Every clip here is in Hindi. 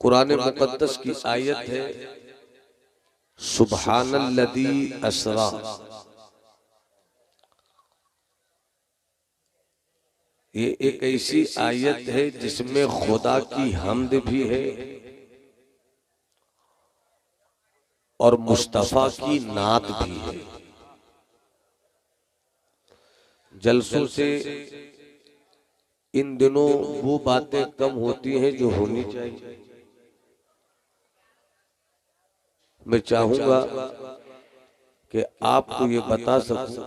कुरान मुकद्दस की आयत है सुब्हानल्लज़ी असरा। ये एक ऐसी आयत है जिसमें खुदा की हम्द भी है और मुस्तफा की नात भी है। जलसों से इन दिनों वो बातें कम होती हैं जो होनी चाहिए। मैं चाहूंगा कि आपको ये बता सकूं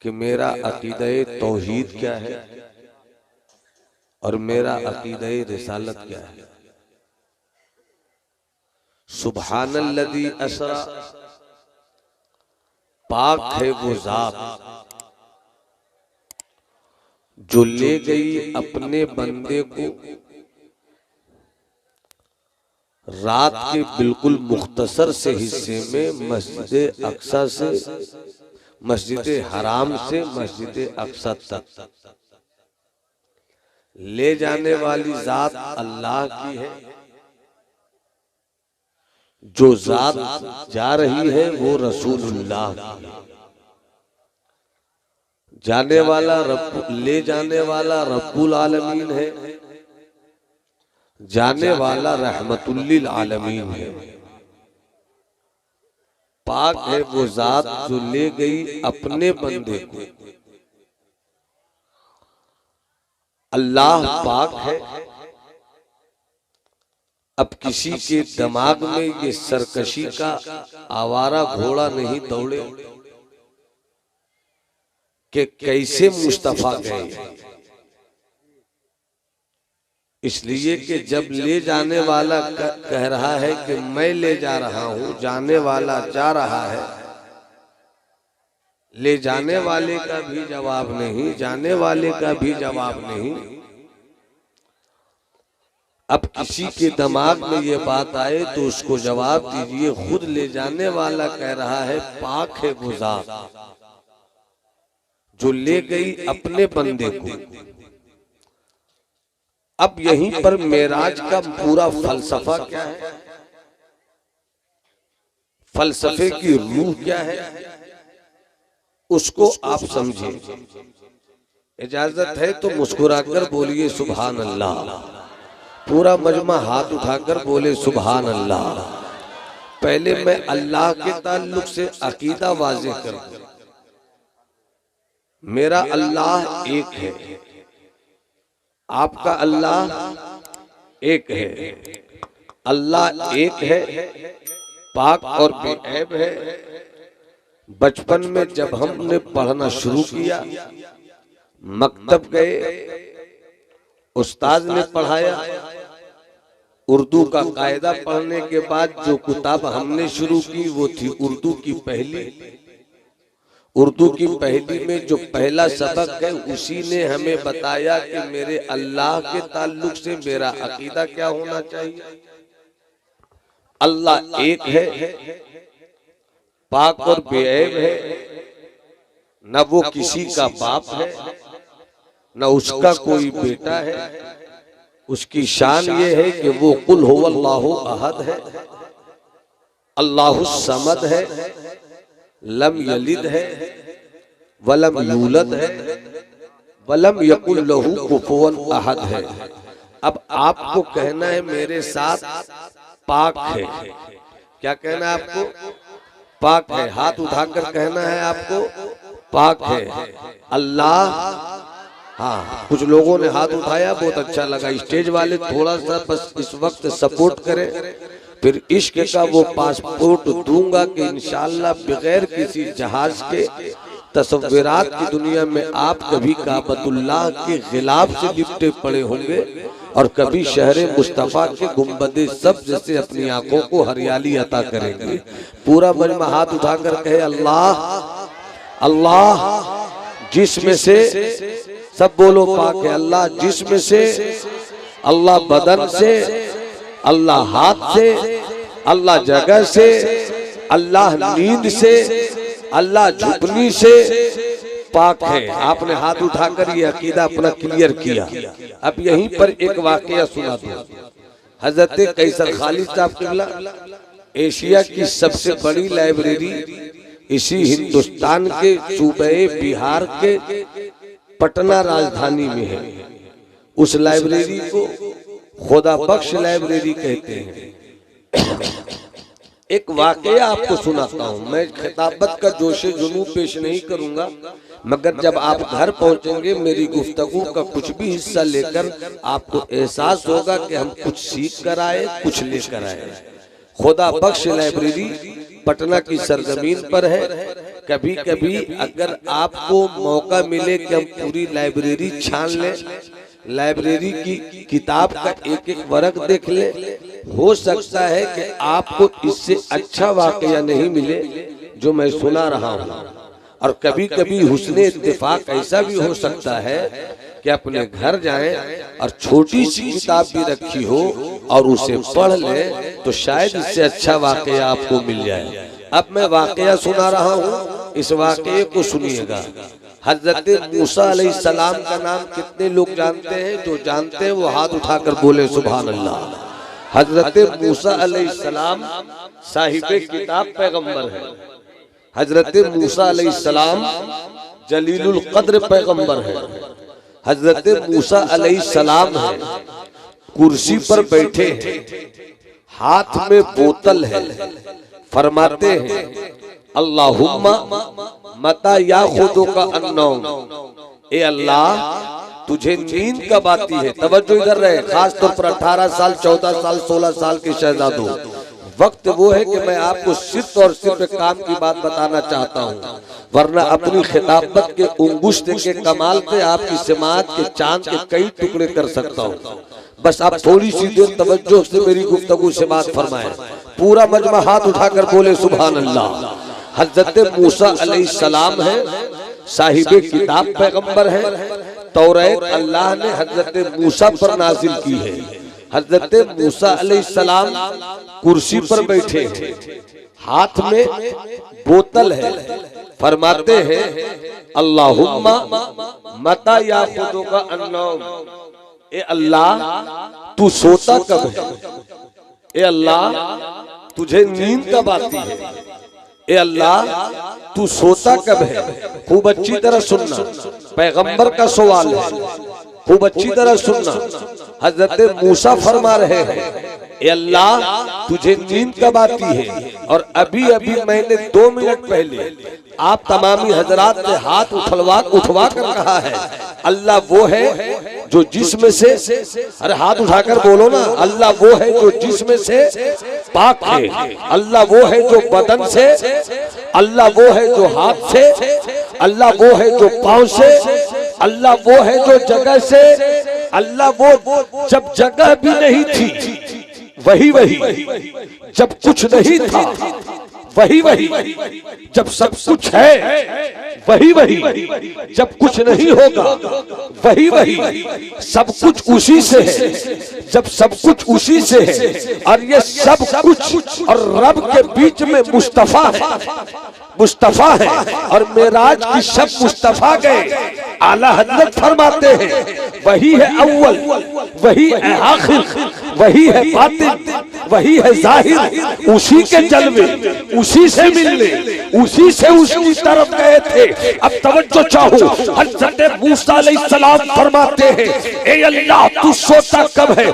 कि मेरा अकीदे तौहीद क्या है और मेरा अकीदे रिसालत क्या है। सुब्हानल्लज़ी असरा, पाक है वो जात जो ले गई अपने बंदे को रात के बिल्कुल मुख्तसर से हिस्से में मस्जिद अक्सा से मस्जिद हराम से मस्जिद अक्सा तक ले जाने वाली जात अल्लाह की है। जो जात जा रही है वो रसूलुल्लाह की। जाने वाला रब, ले जाने वाला रब्बुल आलमीन है, जाने वाला रहमतुल लिल आलमीन है। पाक है वो जात जो ले गई अपने बंदे को। अल्लाह पाक है। अब किसी के दिमाग में ये सरकशी का आवारा घोड़ा नहीं दौड़े कि कैसे मुस्तफा गए। इसलिए कि जब ले जाने वाला कह रहा है कि मैं ले जा रहा हूं, जाने वाला जा रहा है, ले जाने वाले का भी जवाब नहीं, जाने वाले का भी जवाब नहीं। अब किसी के दिमाग में ये बात आए तो उसको जवाब दीजिए, खुद ले जाने वाला कह रहा है पाक है वो जात जो ले गई अपने बंदे को। अब यहीं पर मेराज का पूरा फलसफा क्या है, फलसफे की रूह क्या है, उसको आप समझिए। इजाजत है तो मुस्कुराकर बोलिए सुभान अल्लाह। पूरा मजमा हाथ उठाकर बोले सुभान अल्लाह। पहले मैं अल्लाह के ताल्लुक से अकीदा वाज़ेह कर दूं। मेरा अल्लाह एक है, आपका अल्लाह एक है। अल्लाह एक है, पाक और बेऐब है। बचपन में जब हमने पढ़ना शुरू किया, मकतब गए, उस्ताद ने पढ़ाया, उर्दू का कायदा पढ़ने के बाद जो किताब हमने शुरू की वो थी उर्दू की पहली। उर्दू की पहली में जो पहला सबक है उसी ने हमें बताया कि मेरे अल्लाह के ताल्लुक से मेरा अकीदा क्या होना चाहिए। अल्लाह एक है, पाक और बेऐब है, न वो किसी का बाप है न उसका कोई बेटा है। उसकी शान ये है कि वो कुल हुवल्लाहु अहद है, अल्लाहु समद है, लम यलिद है वलम यूलद है वलम यकुल लहू कुफुवन अहद है। अब आपको कहना है मेरे साथ पाक है। क्या कहना है आपको? पाक है। हाथ उठाकर कहना है आपको पाक है। अल्लाह, हाँ कुछ लोगों ने हाथ उठाया, बहुत अच्छा लगा। स्टेज वाले थोड़ा सा बस इस वक्त सपोर्ट करें, फिर इश्क का वो पासपोर्ट दूंगा कि इंशाअल्लाह बगैर किसी जहाज के तस्वीरात की दुनिया में आप कभी काबतुल्लाह के गिलाफ से लिपटे पड़े होंगे और कभी शहर मुस्तफा के गुंबदे सब्ज़ से अपनी आंखों को हरियाली अता करेंगे। पूरा मजमा हाथ उठाकर कहे अल्लाह अल्लाह। जिसमें से सब बोलो पाक है। अल्लाह जिस्म से, अल्लाह बदन से, अल्लाह हाथ से, अल्लाह जगह से, अल्लाह नींद से, अल्लाह झुकनी से पाक है। आपने हाथ उठाकर ये अकीदा अपना क्लियर किया। अब यहीं पर एक वाकया सुना दूं। हजरत कैसर खालिद साहब किबला एशिया की सबसे बड़ी लाइब्रेरी इसी हिंदुस्तान के सूबे बिहार के पटना राजधानी में है। उस लाइब्रेरी को खुदा बख्श लाइब्रेरी कहते हैं। एक वाकया आपको सुनाता हूँ। मैं खिताबत का जोशे जुनू पेश नहीं करूंगा, मगर जब आप घर पहुंचेंगे मेरी गुफ्तगू का कुछ भी हिस्सा लेकर आपको एहसास होगा कि हम कुछ सीख कर आए, कुछ लेकर आए। खुदा बख्श लाइब्रेरी पटना की सरजमीन पर है। कभी कभी अगर आपको मौका मिले कि हम पूरी लाइब्रेरी छान लें, लाइब्रेरी की किताब का एक एक वर्ग देख ले, हो सकता है कि आपको इससे अच्छा वाकया नहीं मिले जो मैं सुना रहा हूँ। और कभी कभी हुस्ने इत्तेफाक ऐसा भी हो सकता है कि अपने घर जाएं और छोटी सी किताब भी रखी हो और उसे पढ़ लें तो शायद इससे अच्छा वाकया आपको मिल जाए। अब मैं वाकया सुना रहा हूँ, इस वाकये को सुनिएगा। हजरत मूसा अलैहिस्सलाम का नाम कितने लोग जानते हैं? जो जानते हैं वो हाथ उठाकर बोले सुभान अल्लाह। हजरत मूसा अलैहिस्सलाम साहिबे किताब पैगंबर है। हजरत मूसा अलैहिस्सलाम जलीलुल कद्र पैगंबर है। हजरत मूसा अलैहिस्सलाम है, कुर्सी पर बैठे हैं, हाथ में बोतल है, फरमाते हैं अल्लाहुम्मा मता याखुदु का अन्नौम, ए अल्लाह तुझे नींद कब आती है? तवज्जो इधर रहे, खास तौर पर 18 साल 14 साल 16 साल के शहजादों, वक्त वो है कि मैं आपको सिर्फ और सिर्फ काम की बात बताना चाहता हूँ, वरना अपनी खिताबत के उंगुश्त के कमाल पे आपकी समात के चांद के कई टुकड़े कर सकता हूँ। बस आप थोड़ी सी देर तवज्जो से मेरी गुफ्तगू से बात फरमाएं। पूरा मजमा हाथ उठाकर बोले सुभान अल्लाह। हजरत मूसा अलैहिस्सलाम है, साहिबे किताब पैगंबर है। तौरात अल्लाह ने हजरत मूसा पर नाजिल की है। हजरत मूसा अलैहिस्सलाम कुर्सी पर बैठे हैं, हाथ में बोतल है, फरमाते हैं अल्लाहुम्मा मता याखुदु का अन्नौम, ए अल्लाह तू सोता कब है? ए अल्लाह तुझे नींद कब आती है? ए अल्लाह तू सोता कब है? खूब अच्छी तरह सुनना, पैगंबर का सवाल है, खूब अच्छी तरह सुनना। हजरत मूसा फरमा रहे हैं ए अल्लाह तुझे नींद कब आती है? और अभी अभी मैंने 2 मिनट पहले आप तमामी हजरात ने हाथ उठवा कर कहा है अल्लाह वो है जो जिस्म से, अरे हाथ उठाकर बोलो ना, अल्लाह वो है जो जिस्म से पाक है, अल्लाह वो है जो बदन से, अल्लाह वो है जो हाथ से, अल्लाह वो है जो पांव से, अल्लाह वो है जो जगह से, अल्लाह वो जब जगह भी नहीं थी वही जब कुछ नहीं था वही जब सब कुछ है वही जब कुछ नहीं होगा वही सब कुछ उसी से है जब सब कुछ उसी से है। और ये सब कुछ और रब के बीच में मुस्तफा है और मेराज की शब मुस्तफा गए। आला हजरत फरमाते हैं वही है अव्वल, वही है आखिर, वही है बातिन, वही है जाहिर, उसी के जलवे, उसी से मिलने, उसी से उसकी तरफ गए थे। अब तवज्जो चाहो, हजरत मूसा अलैहिस्सलाम फरमाते हैं ए अल्लाह तू सोता कब है?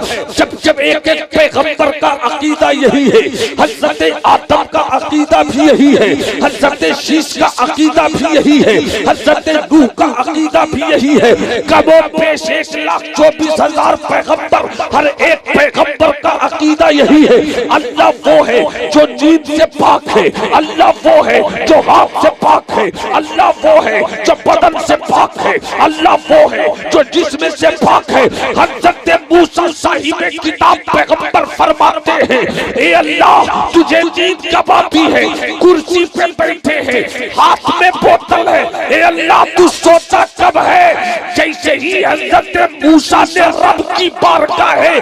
जब एक एक पैगंबर का अकीदा यही है, हजरत आदम का अकीदा भी यही है, हजरत शीश का अकीदा भी यही है, हजरत नूह का अकीदा भी यही है। कबो पेश 1,24,000 पैगंबर, हर एक पैगंबर का अकीदा यही है अल्लाह वो है जो नींद से पाक है, अल्लाह वो है जो हाथ से पाक है, अल्लाह वो है जो बदन से पाक है, अल्लाह वो है जो जिस्म से पाक है। हजरत मूसा साहिब किताब पैगंबर फरमाते हैं ए अल्लाह तुझे नींद कब आती है? कुर्सी पे बैठे हैं, हाथ में बोतल है, ए अल्लाह तू सोता कब है? जैसे ही हजरत मूसा ने रब की बारगाह है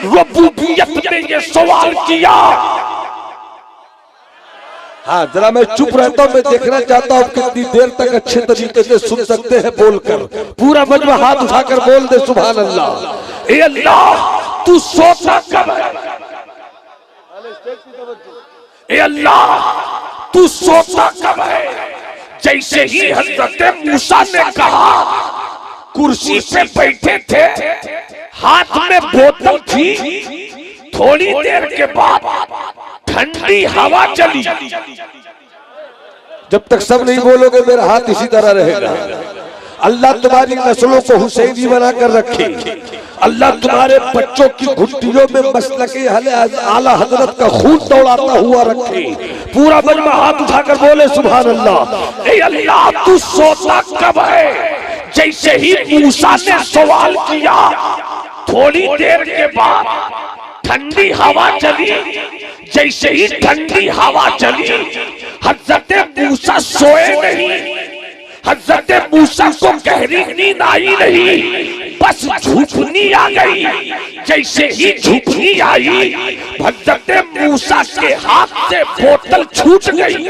रबूबियत में ये सवाल किया। हाँ जरा मैं चुप रहता हूँ, मैं देखना चाहता हूँ कितनी देर तक अच्छे तरीके से सुन सकते हैं बोलकर। पूरा मजमा हाथ उठाकर बोल दे सुभान अल्लाह। ए अल्लाह तू सोता कब है? ए अल्लाह तू सोता कब है? जैसे ही हजरत मूसा ने कहा, कुर्सी पे बैठे थे, हाथ में बोतल थी, थोड़ी देर के बाद ठंडी हवा चली। जब तक सब नहीं बोलोगे मेरा हाथ इसी तरह रहेगा। अल्लाह तुम्हारी नस्लों को हुसैनी बना कर रखे। अल्लाह तुम्हारे बच्चों की घुट्टियों में मसलके आला हजरत का खून दौड़ाता हुआ रखे। पूरा मजमा हाथ उठाकर बोले सुभान अल्लाह। ए अल्लाह तू सोता कब है? जैसे ही मूसा ने सवाल किया, थोड़ी देर के बाद ठंडी हवा चली। जैसे ही ठंडी हवा चली, हजरत मूसा सोए नहीं। हजरत मूसा को गहरी नींद आई नहीं, बस झुकनी आ गई। जैसे ही झुकनी आई, हजरत मूसा के हाथ से बोतल छूट गई।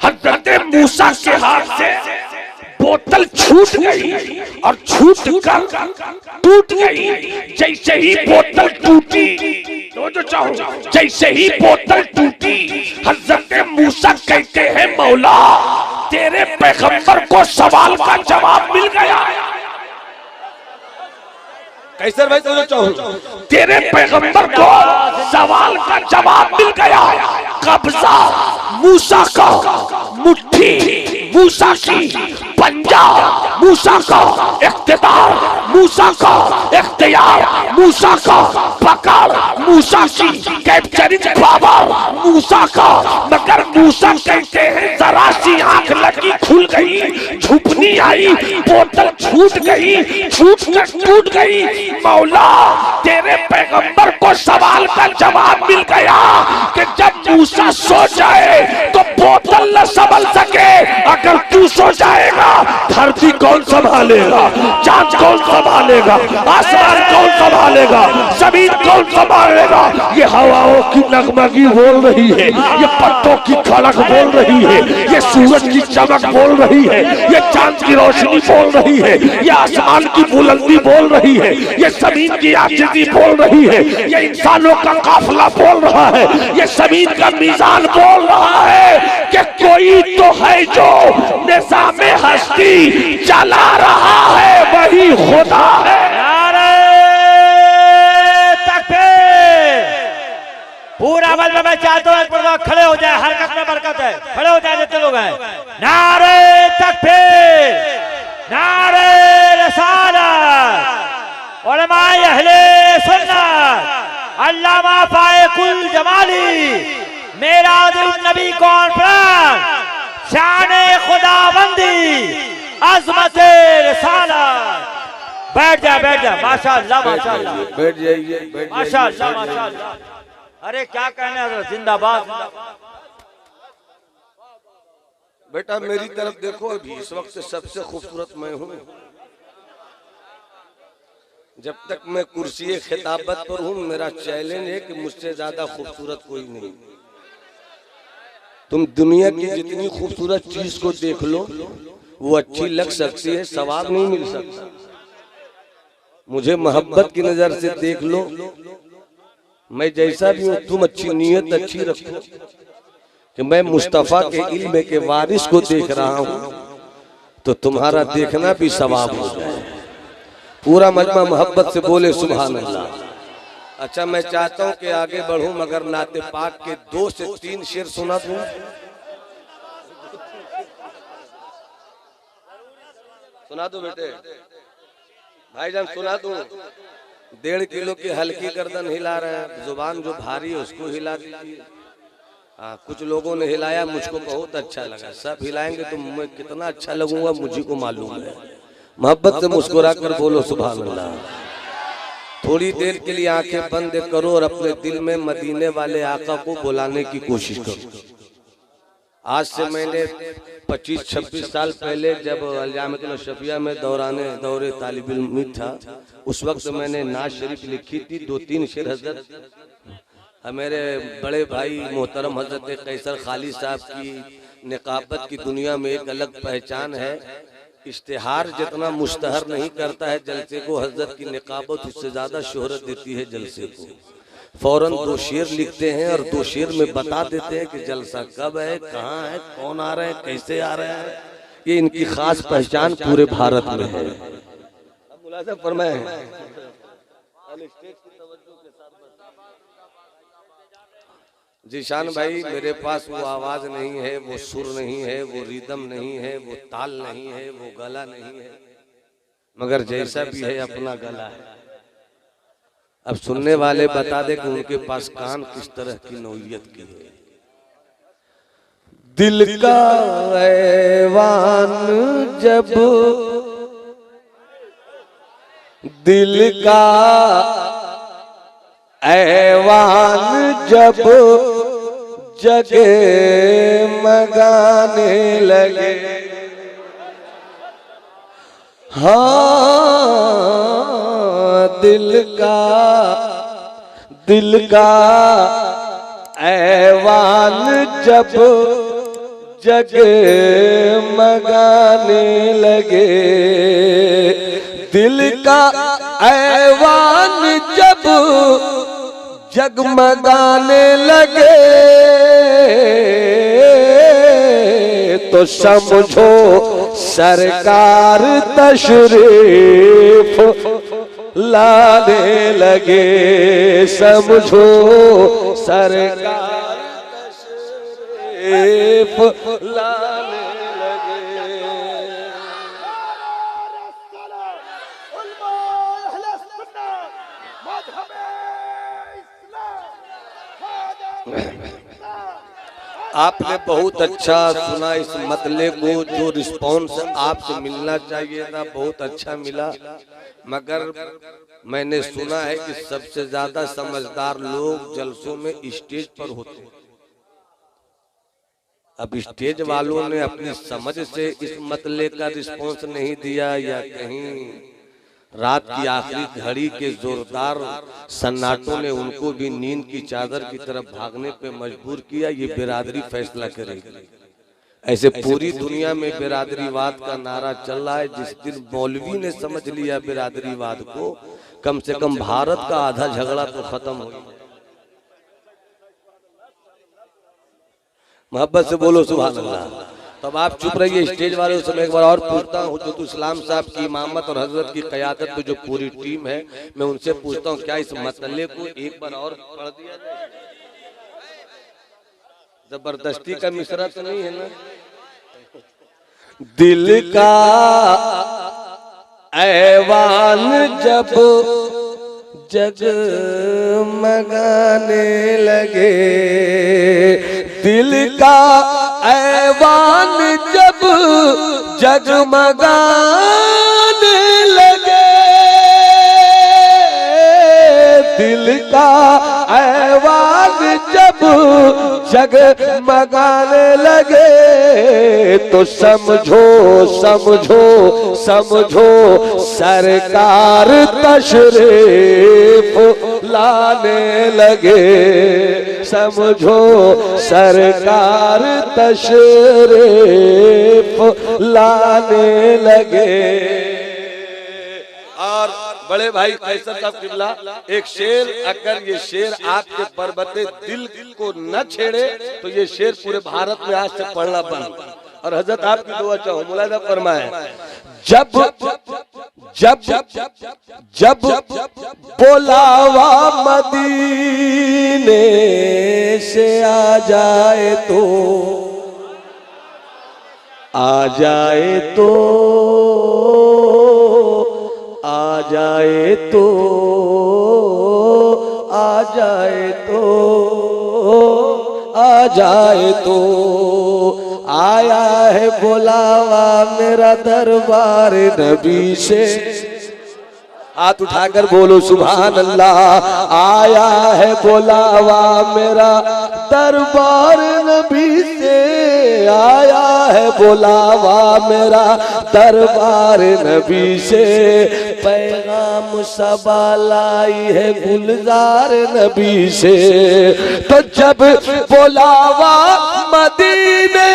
हजरत मूसा के हाथ से बोतल छूट गई और छूट कर टूट गई। जैसे ही बोतल टूटी, जो चाहो, जैसे ही बोतल टूटी, हजरत मूसा कहते हैं मौला तेरे पैगंबर को सवाल का जवाब मिल गया। कैसर भाई तो चाहो, तेरे पैगंबर को सवाल का जवाब मिल गया। कब्जा मूसा का, मुट्ठी मूसा की, पंजा मूसा का, इख्तियार मूसा का, इख्तियार मूसा का, पकड़ मूसा की, कैप्चरिंग पावर मूसा का। मगर मूसा कहते हैं जरा सी आंख लगी खुल गई, झुपनी आई, बोतल छूट गई, छूट कर टूट गई। मौला तेरे पैगंबर को सवाल का जवाब मिल गया कि जब मूसा सो जाए तो बोतल न संभल सके। अगर तू सो जाएगा धरती कौन संभालेगा? चांद कौन संभालेगा? आसमान कौन संभालेगा? जमीन कौन संभालेगा? ये हवाओं की नगमगी बोल रही है, ये पत्तों की खड़क बोल रही है, ये सूरज की चमक बोल रही है, ये चांद की रोशनी बोल रही है, ये आसमान की बुलंदी बोल रही है, ये जमीन की आजिज़ी बोल रही है, ये इंसानों का काफिला बोल रहा है, ये जमीन का मीज़ान बोल रहा है कि कोई तो है जो निज़ामे हस्ती चला रहा है, वही खुदा है। पूरा अमल में मैं चाहता हूँ खड़े हो जाए, हरकत में बरकत है, खड़े हो जाए जितने लोग हैं। नारे तकबीर, नारे रिसालत, उलमाए अहले सुन्नत, अल्लामा फायकुल जमाली, मेरा दिल नबी कॉन्फ्रेंस, शाने खुदाबंदी, अज़मत रिसालत। बैठ जा, बैठ जा। माशाअल्लाह, माशाअल्लाह, बैठ जाइए, माशाअल्लाह, माशाअल्लाह। अरे क्या कहने हज़रत, जिंदाबाद। बेटा मेरी तरफ देखो, अभी इस वक्त सबसे खूबसूरत मैं हूँ। जब तक मैं कुर्सी खिताबत पर हूँ, मेरा चैलेंज है कि मुझसे ज्यादा खूबसूरत कोई नहीं। तुम दुनिया की जितनी खूबसूरत चीज को देख लो, वो अच्छी लग सकती है, सवाब नहीं मिल सकता। मुझे मोहब्बत की नजर से देख लो, मैं जैसा भी हूँ, तुम अच्छी नीयत अच्छी रखो कि मैं मुस्तफा के इल्म के वारिस को देख रहा हूँ, तो तुम्हारा देखना भी सवाब हो जाए। पूरा मजमा मोहब्बत से बोले सुभान अल्लाह। अच्छा, मैं चाहता हूँ कि आगे बढ़ूं, मगर नाते पाक के 2 से 3 शेर सुना दूं। सुना दो बेटे, भाईजान सुना दूं। 1.5 किलो की हल्की गर्दन हिला रहे हैं, जुबान जो भारी है उसको हिला दीजिए। कुछ लोगों ने हिलाया, मुझको बहुत अच्छा लगा। सब हिलाएंगे तो मैं कितना अच्छा लगूंगा मुझे को मालूम है। मोहब्बत से मुस्कुरा कर बोलो सुभान अल्लाह। थोड़ी देर के लिए आंखें बंद करो और अपने दिल में मदीने वाले आका को बुलाने की कोशिश करो। आज से मैंने 25-26 साल पहले जब अल-जामिअतुल शफिया में दौरे तालिब इल्म था, उस वक्त मैंने नाज शरीफ लिखी थी। 2-3 शेर हजरत मेरे बड़े भाई मोहतरम हजरत कैसर खाली साहब की निकाबत की दुनिया में एक अलग पहचान है। इश्तिहार जितना मुश्तहर नहीं करता है जलसे को हजरत की निकाबत उससे ज्यादा शोहरत देती है जलसे को। फौरन 2 शेर लिखते हैं और 2 शेर में बता देते हैं कि जलसा कब है, कहाँ है, कौन आ रहे हैं, कैसे आ रहे हैं। ये इनकी खास पहचान पूरे भारत में है। मुलाज़ा फरमाए जीशान भाई, मेरे पास वो आवाज नहीं है, वो सुर नहीं है, वो रिदम नहीं है, वो ताल नहीं है, वो गला नहीं है, मगर जैसा भी है अपना गला है। अब सुनने वाले बता दे कि उनके पास कान किस तरह की नौइयत की है। दिल का ऐवान जब, दिल का ऐवान जब जगे मगाने लगे, हाँ दिल का ऐवान जब जगे मगाने लगे, दिल का ऐवान जब जगमगाने लगे, तो समझो सरकार तशरीफ लाने लगे, समझो सरकार तशरीफ लाने लगे। आपने बहुत अच्छा सुना इस मतले को, जो रिस्पॉन्स आपसे मिलना चाहिए था बहुत अच्छा मिला, मगर मैंने सुना है कि सबसे ज्यादा समझदार लोग जलसों में स्टेज पर होते हैं। अब स्टेज वालों ने अपनी समझ से इस मतले का रिस्पॉन्स नहीं दिया, या कहीं रात की आखिरी घड़ी के जोरदार सन्नाटों ने उनको भी नींद की चादर की तरफ भागने पे मजबूर किया, ये बिरादरी फैसला करेगी। ऐसे पूरी दुनिया में बिरादरीवाद का नारा चल रहा है। जिस दिन मौलवी ने समझ लिया बिरादरीवाद को, कम से कम भारत का आधा झगड़ा तो खत्म हो गया। मोहब्बत से बोलो सुभान अल्लाह। तब आप चुप रहिए स्टेज वालों से। मैं एक बार और पूछता हूँ, जो इस्लाम साहब की इमामत और हजरत की क़यादत में जो पूरी टीम है, मैं उनसे पूछता हूँ क्या इस मतले को एक बार और पढ़ दिया जाए? जबरदस्ती का मिसरा तो नहीं है ना? दिल का ऐवान जब जगमगाने लगे, दिल का ऐवान जब जगमगाने लगे, दिल का ऐवान जब जगमगाने लगे, तो समझो समझो समझो सरकार तशरीफ लाने लगे, समझो सरकार तशरीफ लाने लगे। और बड़े भाई कैसर साहब किबला एक शेर, अगर ये शेर आपके पर्वते दिल को न छेड़े तो ये शेर पूरे भारत में आज से पढ़ना बंद। और हजरत आपकी दुआ चाहो, मुलाज़ा फरमाए, जब जब जब बुलावा मदीने से आ जाए तो, आ जाए तो, आ जाए तो, आ जाए तो, आ जाए तो, आया है बुलावा मेरा दरबार नबी से। हाथ उठाकर बोलो सुभान अल्लाह। आया है बुलावा मेरा दरबार नबी से, आया है बुलावा मेरा दरबार नबी से, पैगाम सबा लाई है गुलजार नबी से। तो जब बुलावा मदीने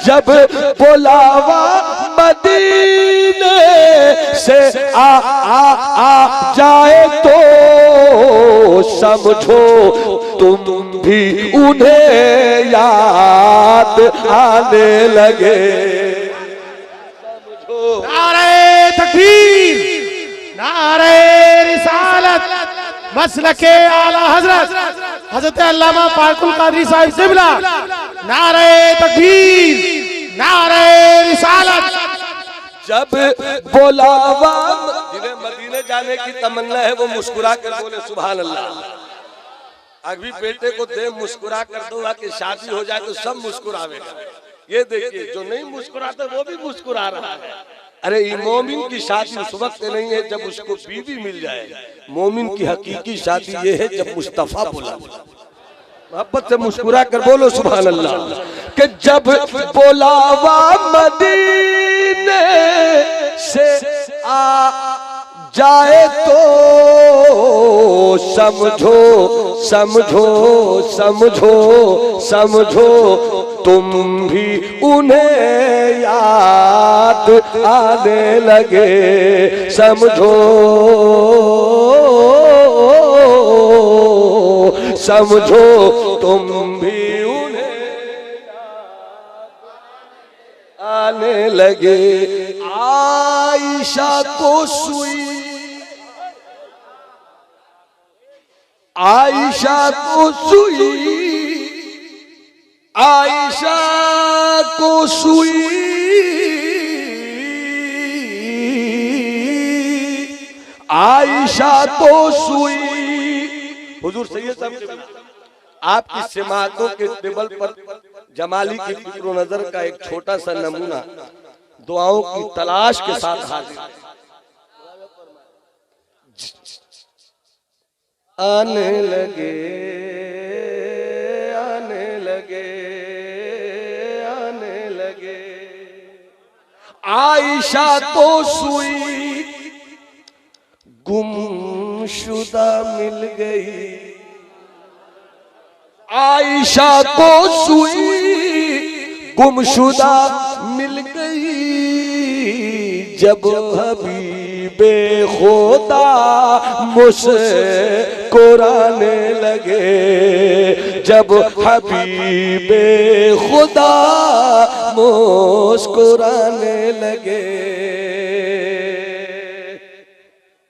जब बुलावा मदीने से आ जाए तो समझो तुम भी उन्हें याद आने लगे। नारे तकबीर, नारे रिसालत, मसलके आला हजरत हजरत अल्लामा फारुकुल कादरी साहिब क़िबला। नारे तकबीर, नारे रिसालत। जब बुलावा, जिन्हें मदीने जाने की तमन्ना है वो मुस्कुरा कर बोले सुभान अल्लाह। अभी बेटे को दे मुस्कुरा कर दो कि शादी हो जाए तो सब मुस्कुरावेगा। ये देखिए जो नहीं मुस्कुराता वो भी मुस्कुरा रहा है। अरे ये मोमिन की शादी उस वक्त नहीं है जब उसको बीवी मिल जाए, मोमिन की हकीकी शादी ये है जब मुस्तफा बुला। मोहब्बत से मुस्कुरा कर बोलो सुभान अल्लाह। कि जब बुलावा मदीने से आ जाए तो समझो समझो समझो समझो तुम भी उन्हें याद आने लगे। समझो समझो तुम भी उन्हें याद आने लगे। आयशा को सुई, आयशा को सुई, आयशा को सुई, आयशा को सुई। हुजूर सैयद साहब आपकी सिमातों के टेबल पर जमाली की फिक्र नजर का एक छोटा सा नमूना दुआओं की तलाश के साथ हाजिर। आने लगे आने लगे आने लगे। आयशा तो सुई गुमशुदा मिल गई। आयशा को सुई गुमशुदा मिल गई। जब हबीबे खुदा मुस्कुराने लगे, जब हबीबे खुदा मुस्कुराने लगे।